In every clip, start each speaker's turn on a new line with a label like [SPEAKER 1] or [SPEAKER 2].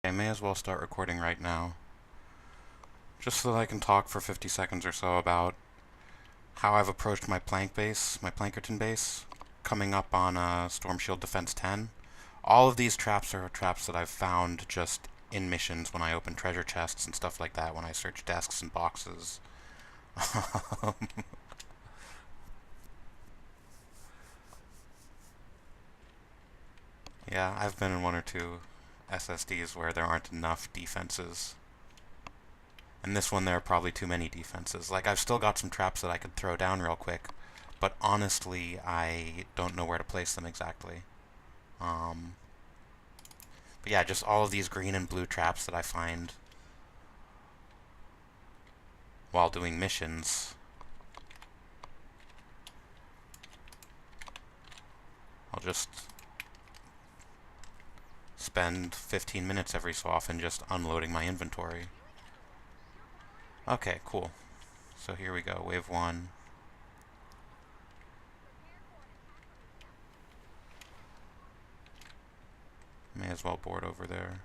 [SPEAKER 1] I may as well start recording right now, just so that I can talk for 50 seconds or so about how I've approached my Plankerton base, coming up on Storm Shield Defense 10. All of these traps are traps that I've found just in missions when I open treasure chests and stuff like that, when I search desks and boxes. Yeah, I've been in one or two SSDs where there aren't enough defenses. And this one, there are probably too many defenses. Like, I've still got some traps that I could throw down real quick, but honestly, I don't know where to place them exactly. But yeah, just all of these green and blue traps that I find while doing missions. I'll just spend 15 minutes every so often just unloading my inventory. Okay, cool. So here we go, wave 1. May as well board over there.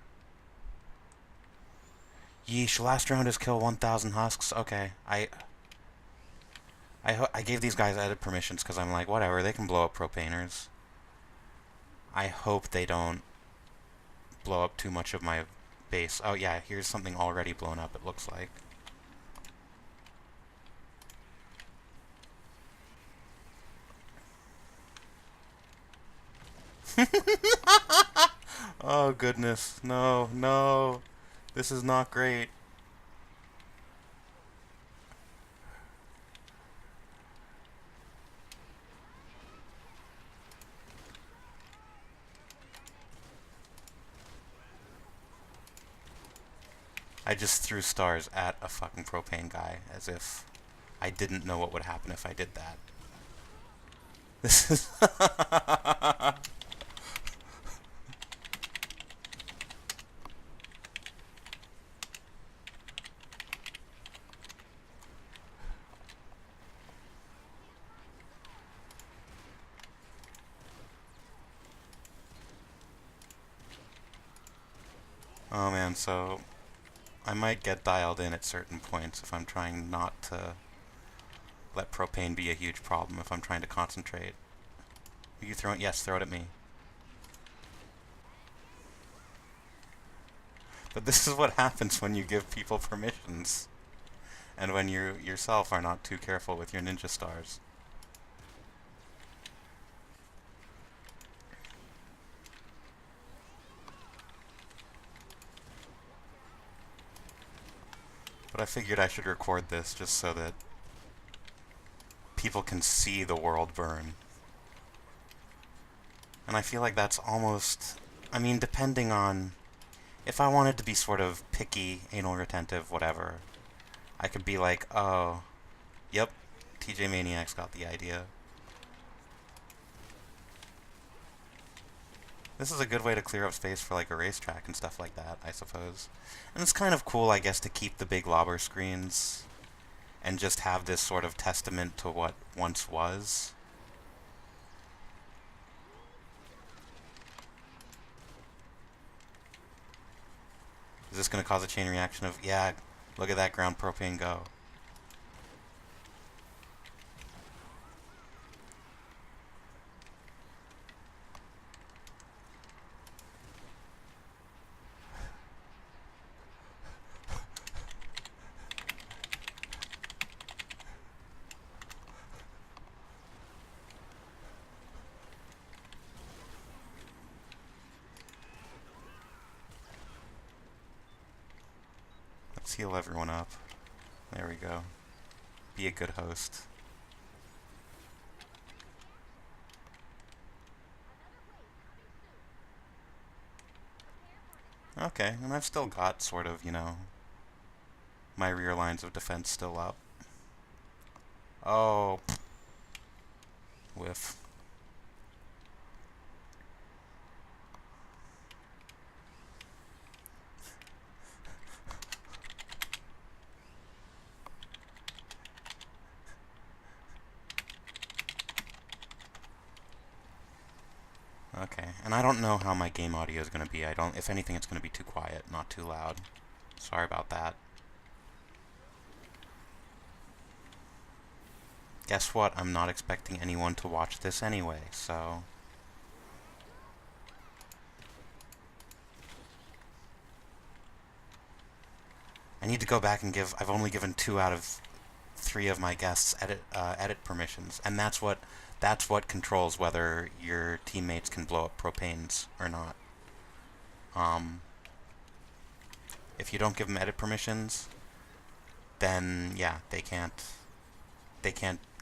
[SPEAKER 1] Yeesh, last round is kill 1,000 husks. Okay, I gave these guys edit permissions because I'm like, whatever, they can blow up propaners. I hope they don't blow up too much of my base. Oh yeah, here's something already blown up, it looks like. Oh goodness, no, no. This is not great. I just threw stars at a fucking propane guy as if I didn't know what would happen if I did that. This is... Oh man, so I might get dialed in at certain points if I'm trying not to let propane be a huge problem, if I'm trying to concentrate. Are you throwing? Yes, throw it at me. But this is what happens when you give people permissions, and when you yourself are not too careful with your ninja stars. But I figured I should record this just so that people can see the world burn. And I feel like that's almost... I mean, depending on... If I wanted to be sort of picky, anal retentive, whatever, I could be like, oh, yep, TJ Maniac's got the idea. This is a good way to clear up space for like a racetrack and stuff like that, I suppose. And it's kind of cool, I guess, to keep the big lobber screens and just have this sort of testament to what once was. Is this going to cause a chain reaction of, yeah, look at that ground propane go? Let's heal everyone up. There we go. Be a good host. Okay, and I've still got sort of, you know, my rear lines of defense still up. Oh. Whiff. Okay, and And I don't know how my game audio is going to be. If anything, it's going to be too quiet, not too loud. Sorry about that. Guess what? I'm not expecting anyone to watch this anyway, so... I need to go back and I've only given 2 out of 3 of my guests edit permissions, and that's what controls whether your teammates can blow up propanes or not. If you don't give them edit permissions, then yeah, they can't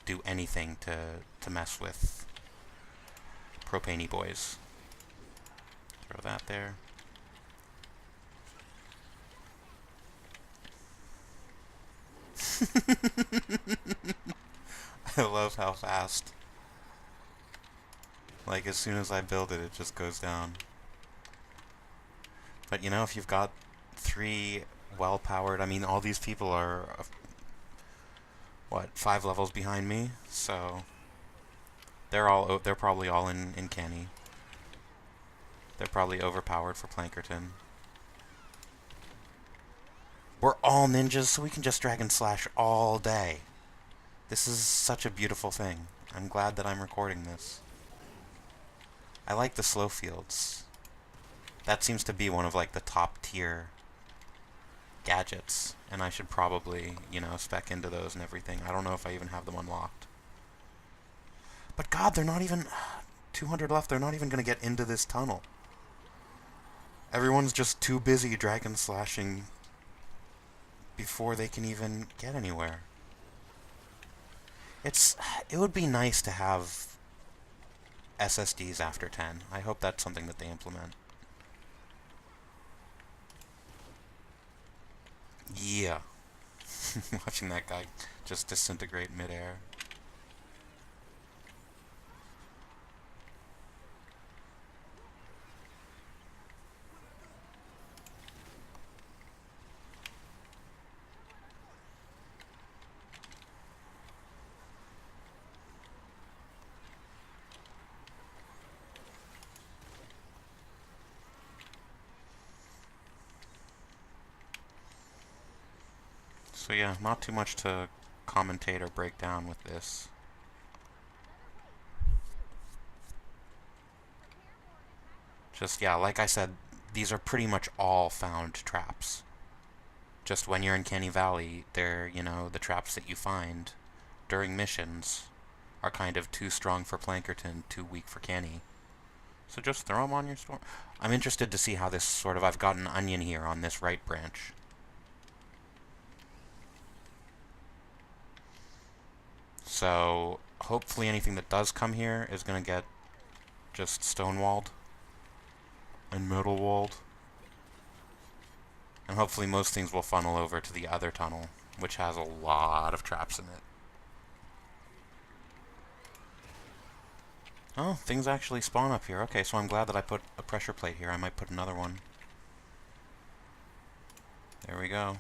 [SPEAKER 1] do anything to mess with propane-y boys. Throw that there. I love how fast. Like, as soon as I build it, it just goes down. But, you know, if you've got 3 well-powered... I mean, all these people are... what, 5 levels behind me? So... They're probably all in canny. They're probably overpowered for Plankerton. We're all ninjas, so we can just drag and slash all day. This is such a beautiful thing. I'm glad that I'm recording this. I like the slow fields. That seems to be one of, like, the top tier gadgets, and I should probably, you know, spec into those and everything. I don't know if I even have them unlocked. But God, they're not even... 200 left, they're not even going to get into this tunnel. Everyone's just too busy dragon slashing before they can even get anywhere. It would be nice to have SSDs after 10. I hope that's something that they implement. Yeah. Watching that guy just disintegrate midair. So yeah, not too much to commentate or break down with this. Just, yeah, like I said, these are pretty much all found traps. Just when you're in Canny Valley, they're, you know, the traps that you find during missions are kind of too strong for Plankerton, too weak for Canny. So just throw them on your storm. I'm interested to see how this sort of... I've got an onion here on this right branch. So, hopefully anything that does come here is going to get just stonewalled and metal-walled. And hopefully most things will funnel over to the other tunnel, which has a lot of traps in it. Oh, things actually spawn up here. Okay, so I'm glad that I put a pressure plate here. I might put another one. There we go.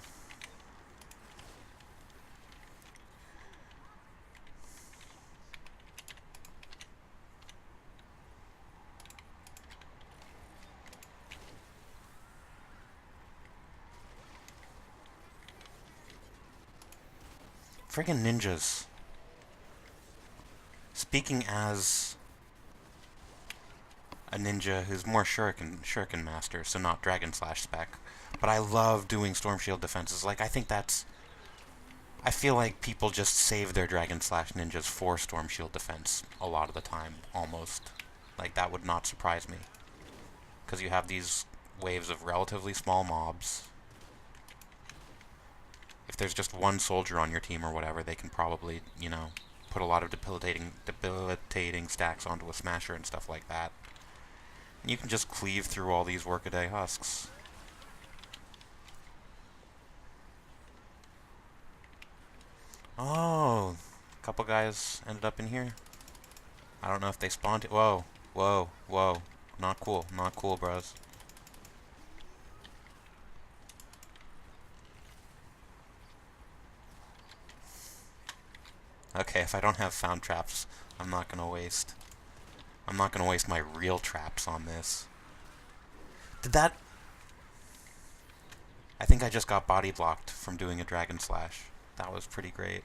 [SPEAKER 1] Friggin' ninjas. Speaking as a ninja who's more shuriken master, so not dragon slash spec, but I love doing storm shield defenses. Like, I think that's... I feel like people just save their dragon slash ninjas for storm shield defense a lot of the time, almost. Like, that would not surprise me. Because you have these waves of relatively small mobs. If there's just one soldier on your team or whatever, they can probably, you know, put a lot of debilitating stacks onto a smasher and stuff like that. And you can just cleave through all these workaday husks. Oh, a couple guys ended up in here. I don't know if they spawned it. Whoa, whoa, whoa. Not cool, bros. Okay, if I don't have found traps, I'm not gonna waste. I'm not going to waste my real traps on this. Did that... I think I just got body blocked from doing a Dragon Slash. That was pretty great.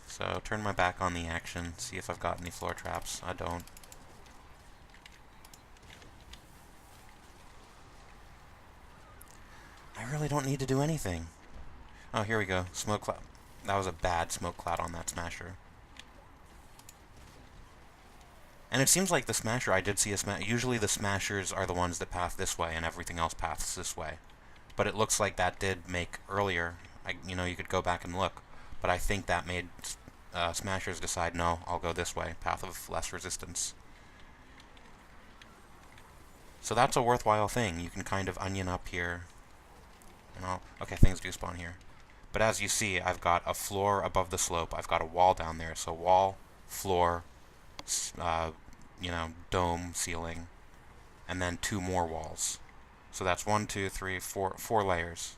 [SPEAKER 1] So, turn my back on the action, see if I've got any floor traps. I don't. I really don't need to do anything. Oh, here we go. Smoke cloud. That was a bad smoke cloud on that Smasher. And it seems like the Smasher, I did see a Smasher. Usually the Smashers are the ones that path this way, and everything else paths this way. But it looks like that did make earlier. You know, you could go back and look. But I think that made Smashers decide, no, I'll go this way. Path of less resistance. So that's a worthwhile thing. You can kind of onion up here. Okay, things do spawn here. But as you see, I've got a floor above the slope. I've got a wall down there. So wall, floor, you know, dome, ceiling, and then 2 more walls. So that's 1, 2, 3, 4 layers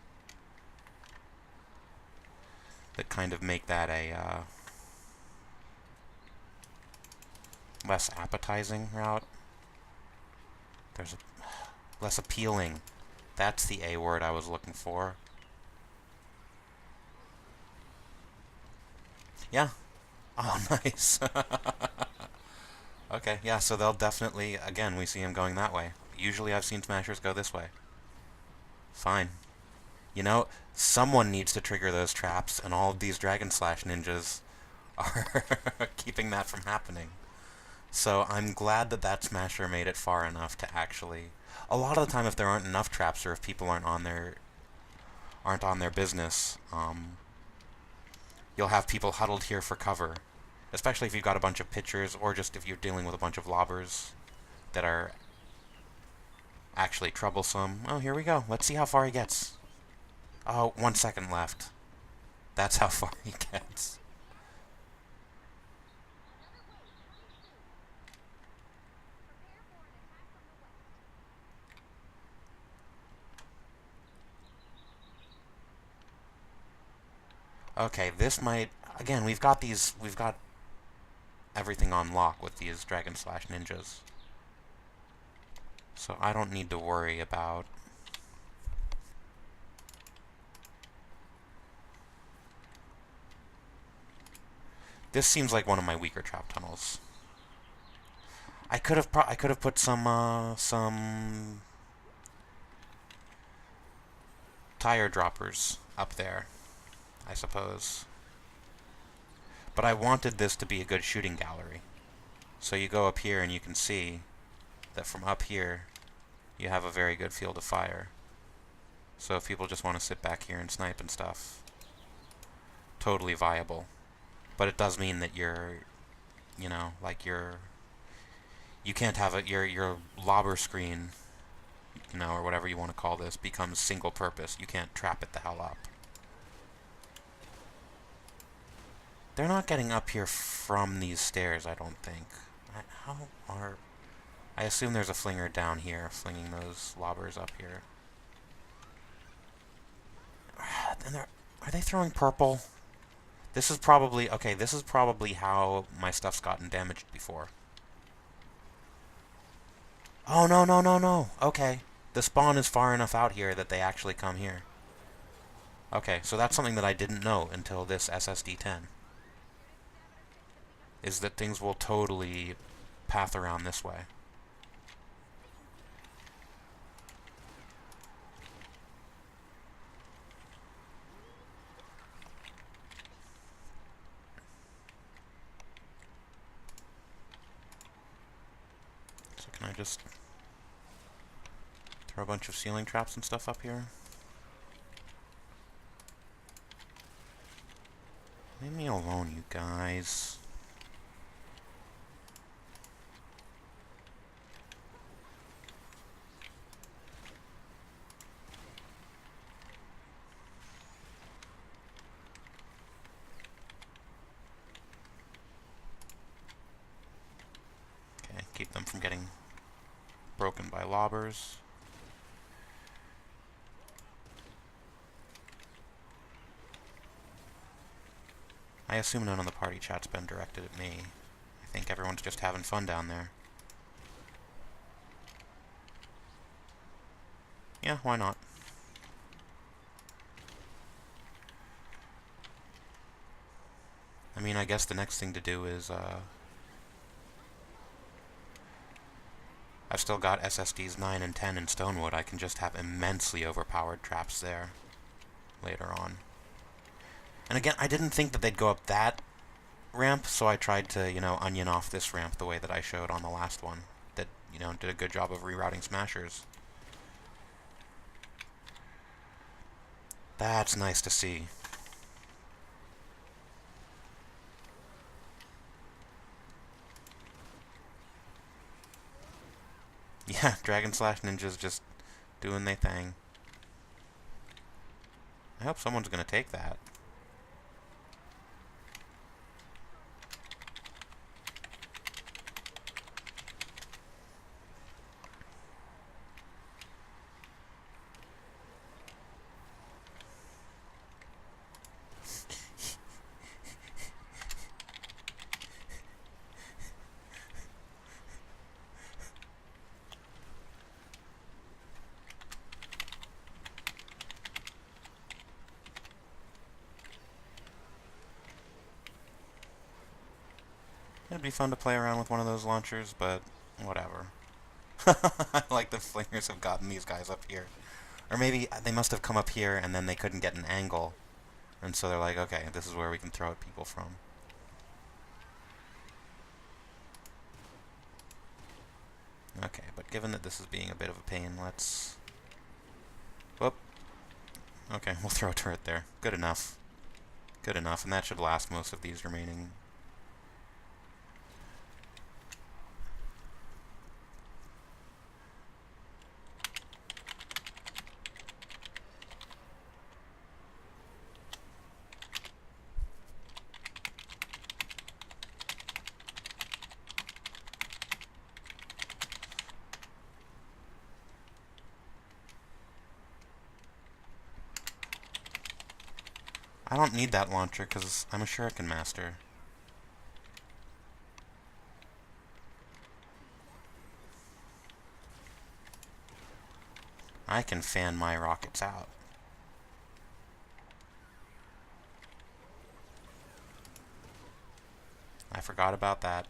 [SPEAKER 1] that kind of make that a less appetizing route. There's a less appealing. That's the A word I was looking for. Yeah. Oh, nice. Okay, yeah, so they'll definitely, again, we see him going that way. Usually I've seen Smashers go this way. Fine. You know, someone needs to trigger those traps, and all of these Dragon Slash ninjas are keeping that from happening. So I'm glad that that Smasher made it far enough to actually... A lot of the time, if there aren't enough traps, or if people aren't on their business, you'll have people huddled here for cover. Especially if you've got a bunch of pitchers, or just if you're dealing with a bunch of lobbers that are actually troublesome. Oh, here we go. Let's see how far he gets. Oh, 1 second left. That's how far he gets. Okay, this might... Again, we've got everything on lock with these Dragon Slash ninjas. So I don't need to worry about... This seems like one of my weaker trap tunnels. I could have put some tire droppers up there, I suppose. But I wanted this to be a good shooting gallery. So you go up here and you can see that from up here you have a very good field of fire. So if people just want to sit back here and snipe and stuff, totally viable. But it does mean that you're, you know, like you can't have your lobber screen, you know, or whatever you want to call this, becomes single purpose. You can't trap it the hell up. They're not getting up here from these stairs, I don't think. I assume there's a flinger down here, flinging those lobbers up here. Are they throwing purple? This is probably... Okay, this is probably how my stuff's gotten damaged before. Oh, no, no, no, no. Okay. The spawn is far enough out here that they actually come here. Okay, so that's something that I didn't know until this SSD10. Is that things will totally path around this way. So can I just throw a bunch of ceiling traps and stuff up here? Leave me alone, you guys. Keep them from getting broken by lobbers. I assume none of the party chat's been directed at me. I think everyone's just having fun down there. Yeah, why not? I mean, I guess the next thing to do is, I've still got SSDs 9 and 10 in Stonewood. I can just have immensely overpowered traps there later on. And again, I didn't think that they'd go up that ramp, so I tried to, you know, onion off this ramp the way that I showed on the last one. That, you know, did a good job of rerouting smashers. That's nice to see. Yeah, Dragon Slash Ninjas just doing their thing. I hope someone's gonna take that. It'd be fun to play around with one of those launchers, but whatever. I like the flingers have gotten these guys up here. Or maybe they must have come up here and then they couldn't get an angle. And so they're like, okay, this is where we can throw at people from. Okay, but given that this is being a bit of a pain, let's... Whoop. Okay, we'll throw a turret there. Good enough. Good enough, and that should last most of these remaining. I don't need that launcher because I'm a Shuriken Master. I can fan my rockets out. I forgot about that.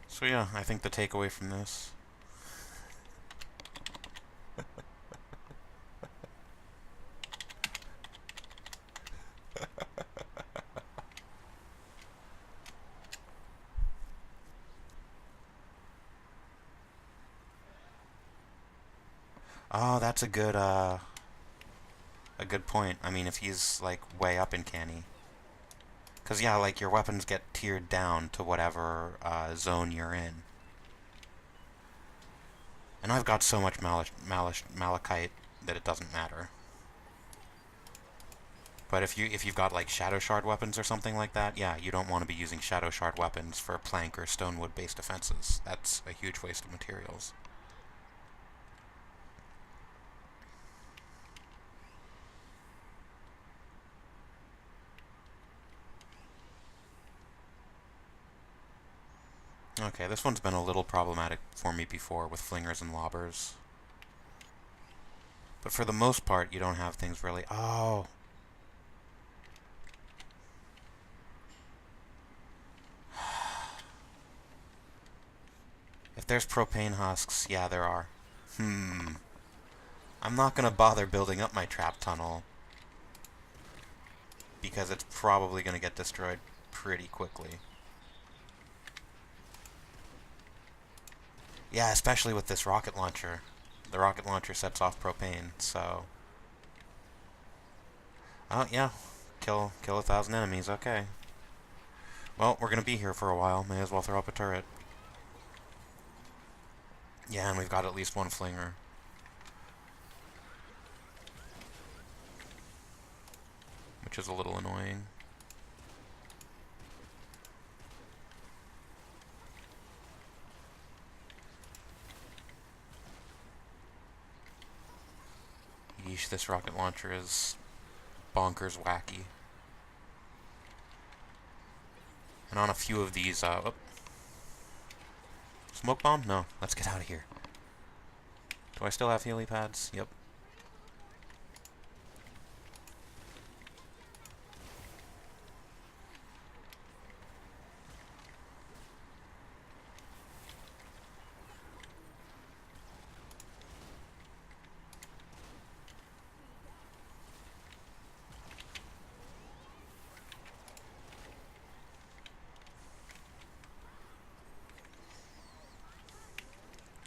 [SPEAKER 1] So yeah, I think the takeaway from this... Oh, that's a good point. I mean, if he's, like, way up in Canny. Because, yeah, like, your weapons get tiered down to whatever zone you're in. And I've got so much malachite that it doesn't matter. But if you've got, like, Shadow Shard weapons or something like that, yeah, you don't want to be using Shadow Shard weapons for plank or stonewood-based defenses. That's a huge waste of materials. Okay, this one's been a little problematic for me before with flingers and lobbers. But for the most part, you don't have things really... Oh! If there's propane husks, yeah, there are. I'm not gonna bother building up my trap tunnel, because it's probably gonna get destroyed pretty quickly. Yeah, especially with this rocket launcher. The rocket launcher sets off propane, so... Oh, yeah. Kill 1,000 enemies, okay. Well, we're gonna be here for a while. May as well throw up a turret. Yeah, and we've got at least one flinger. which is a little annoying. Yeesh, this rocket launcher is bonkers wacky. And on a few of these, smoke bomb? No, let's get out of here. Do I still have heli pads? Yep.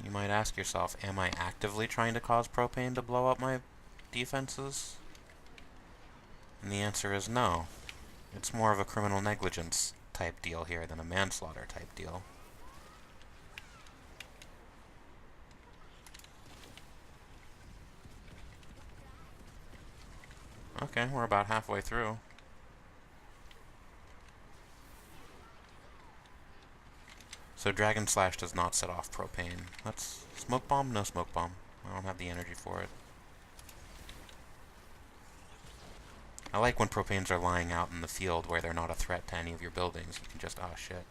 [SPEAKER 1] You might ask yourself, am I actively trying to cause propane to blow up my defenses? And the answer is no. It's more of a criminal negligence type deal here than a manslaughter type deal. Okay, we're about halfway through. So Dragon Slash does not set off propane. That's smoke bomb? No smoke bomb. I don't have the energy for it. I like when propanes are lying out in the field where they're not a threat to any of your buildings. You can just, oh shit.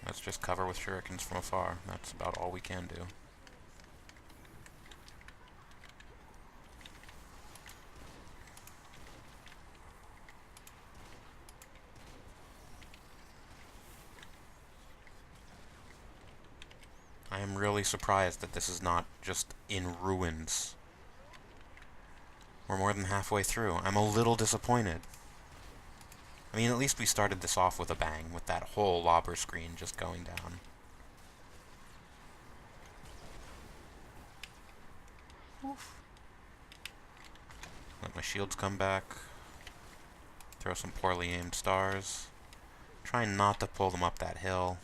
[SPEAKER 1] Let's just cover with shurikens from afar. That's about all we can do. I am really surprised that this is not just in ruins. We're more than halfway through. I'm a little disappointed. I mean, at least we started this off with a bang, with that whole lobber screen just going down. Oof. Let my shields come back. Throw some poorly aimed stars. Try not to pull them up that hill.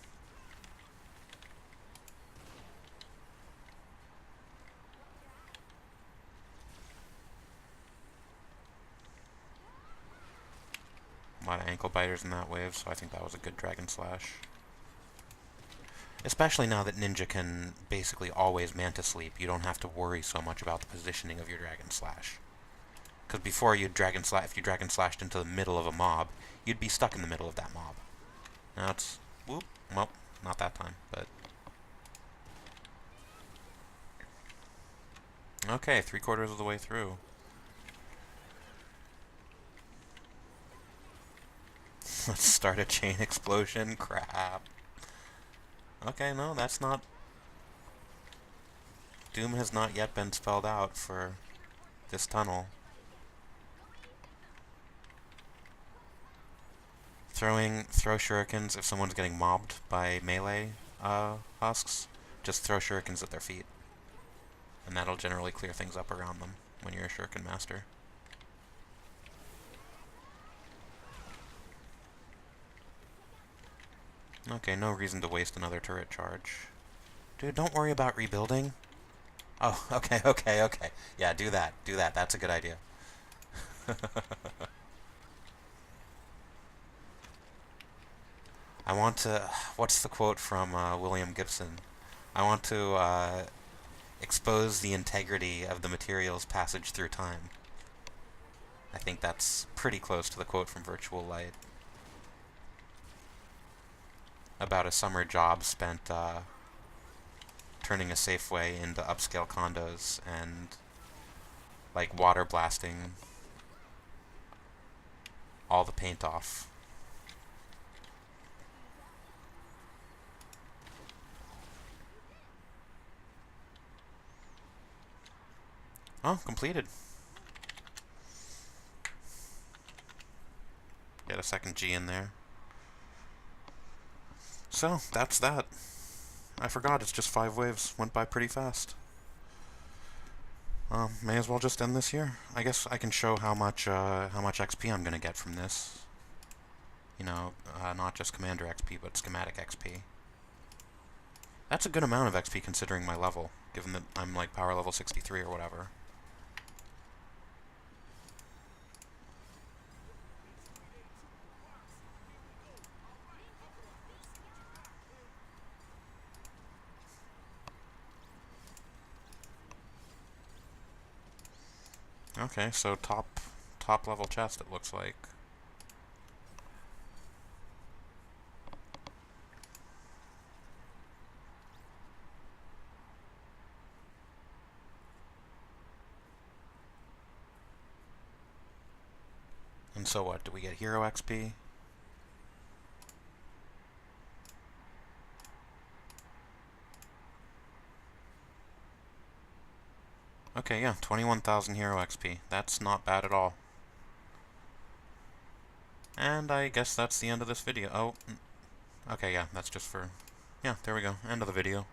[SPEAKER 1] A lot of ankle biters in that wave, so I think that was a good Dragon Slash. Especially now that Ninja can basically always Manta Sleep, you don't have to worry so much about the positioning of your Dragon Slash. Because before if you Dragon Slashed into the middle of a mob, you'd be stuck in the middle of that mob. Now it's, whoop, well, not that time, but... Okay, 3/4 of the way through. Let's start a chain explosion. Crap. Okay, no, that's not... Doom has not yet been spelled out for this tunnel. Throw shurikens if someone's getting mobbed by melee husks. Just throw shurikens at their feet. And that'll generally clear things up around them when you're a shuriken master. Okay, no reason to waste another turret charge. Dude, don't worry about rebuilding. Oh, okay. Yeah, do that. That's a good idea. I want to... What's the quote from William Gibson? I want to expose the integrity of the material's passage through time. I think that's pretty close to the quote from Virtual Light. About a summer job spent turning a Safeway into upscale condos and like water blasting all the paint off. Oh, completed. Get a second G in there. So, that's that. I forgot, it's just 5 waves. Went by pretty fast. May as well just end this here. I guess I can show how much XP I'm gonna get from this. You know, not just Commander XP, but Schematic XP. That's a good amount of XP considering my level, given that I'm like power level 63 or whatever. Okay, so top level chest it looks like. And so what, do we get hero XP? Okay, yeah, 21,000 hero XP. That's not bad at all. And I guess that's the end of this video. Oh, okay, yeah, that's just for... Yeah, there we go. End of the video.